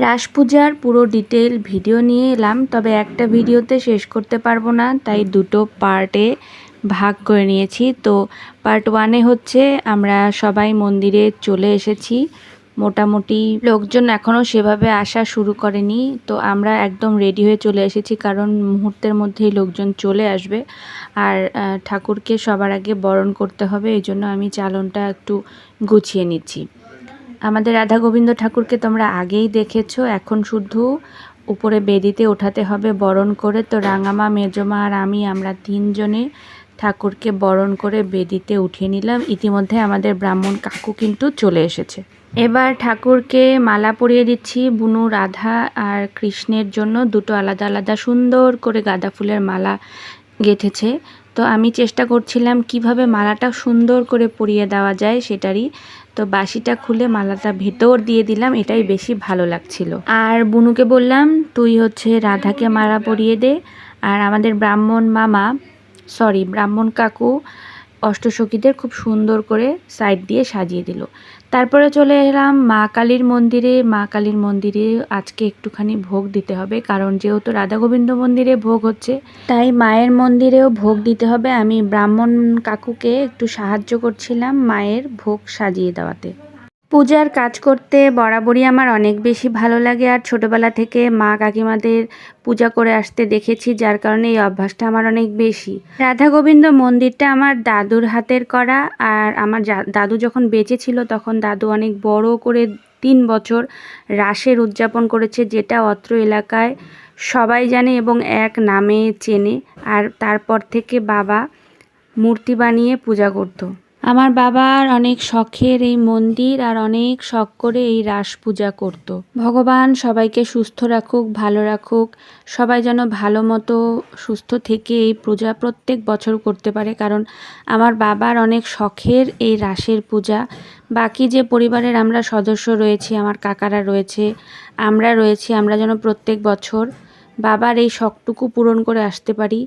রাস পূজার পুরো detail video নিয়ে এলাম, তবে একটা ভিডিওতে শেষ করতে পারবো না, তাই দুটো পার্টে ভাগ করে নিয়েছি। তো পার্ট 1-এ হচ্ছে আমরা সবাই মন্দিরে চলে এসেছি। মোটামুটি লোকজন এখনও সেভাবে আসা শুরু করেনি, তো আমরা একদম রেডি হয়ে চলে এসেছি, কারণ মুহূর্তের মধ্যেই লোকজন চলে আসবে। আর ঠাকুরকে সবার আগে বরণ করতে হবে, এই জন্য আমি চালনটা একটু গুছিয়ে নিচ্ছি। আমাদের রাধা গোবিন্দ ঠাকুরকে তোমরা আগেই দেখেছো, এখন শুধু উপরে বেদিতে ওঠাতে হবে বরণ করে। তো রাঙামা, মেজমা আর আমরা তিনজনে ঠাকুরকে বরণ করে বেদিতে উঠিয়ে নিলাম। ইতিমধ্যে আমাদের ব্রাহ্মণ কাকু কিন্তু চলে এসেছে। এবার ঠাকুরকে মালা পরিয়ে দিচ্ছি। বুনু রাধা আর কৃষ্ণের জন্য দুটো আলাদা আলাদা সুন্দর করে গাঁদা ফুলের মালা গেঁথেছে। তো আমি চেষ্টা করছিলাম কিভাবে মালাটা সুন্দর করে পরিয়ে দেওয়া যায় সেটারই। তো বাঁশিটা খুলে মালাটা ভেতর দিয়ে দিলাম, এটাই বেশি ভালো লাগছিল। আর বুনুকে বললাম তুই হচ্ছে রাধাকে মালা পরিয়ে দে। আর আমাদের ব্রাহ্মণ কাকু অষ্টসখীদের খুব সুন্দর করে সাইড দিয়ে সাজিয়ে দিল। তারপরে চলে এলাম মা কালীর মন্দিরে। মা কালীর মন্দিরে আজকে একটুখানি ভোগ দিতে হবে, কারণ যেহেতু রাধা গোবিন্দ মন্দিরে ভোগ হচ্ছে, তাই মায়ের মন্দিরেও ভোগ দিতে হবে। আমি ব্রাহ্মণ কাকুকে একটু সাহায্য করছিলাম মায়ের ভোগ সাজিয়ে দেওয়াতে। পূজার কাজ করতে বরাবরই আমার অনেক বেশি ভালো লাগে, আর ছোটোবেলা থেকে মা কাকিমাদের পূজা করে আসতে দেখেছি, যার কারণে এই অভ্যাসটা আমার অনেক বেশি। রাধা গোবিন্দ মন্দিরটা আমার দাদুর হাতের করা, আর আমার দাদু যখন বেঁচে ছিল তখন দাদু অনেক বড় করে 3 বছর রাসের উদযাপন করেছে, যেটা অত্র এলাকায় সবাই জানে এবং এক নামে চেনে। আর তারপর থেকে বাবা মূর্তি বানিয়ে পূজা করতো। আমার বাবার অনেক শখের এই মন্দির, আর অনেক শখ করে এই রাস পূজা করত। ভগবান সবাইকে সুস্থ রাখুক, ভালো রাখুক, সবাই যেন ভালো মতো সুস্থ থেকে এই পূজা প্রত্যেক বছর করতে পারে, কারণ আমার বাবার অনেক শখের এই রাসের পূজা। বাকি যে পরিবারের আমরা সদস্য রয়েছি, আমার কাকারা রয়েছে, আমরা যেন প্রত্যেক বছর বাবার এই শখটুকু পূরণ করে আসতে পারি,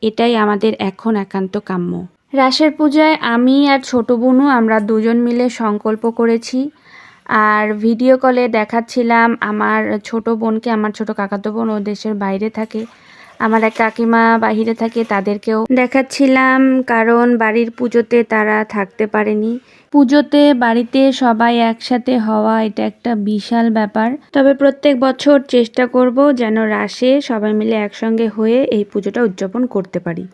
এটাই আমাদের এখন একান্ত কাম্য। রাসের পূজায় আমি আর ছোট বোনু আমরা দুজন মিলে সংকল্প করেছি, আর ভিডিও কলে দেখাচ্ছিলাম আমার ছোট বোনকে। আমার ছোট কাকাতো বোন ও দেশের বাইরে থাকে, আমার এক কাকিমা বাইরে থাকে, তাদেরকেও দেখাচ্ছিলাম, কারণ বাড়ির পুজোতে তারা থাকতে পারেনি। পুজোতে বাড়িতে সবাই একসাথে হওয়া এটা একটা বিশাল ব্যাপার। তবে প্রত্যেক বছর চেষ্টা করব যেন রাসে সবাই মিলে একসঙ্গে হয়ে এই পুজোটা উদযাপন করতে পারি।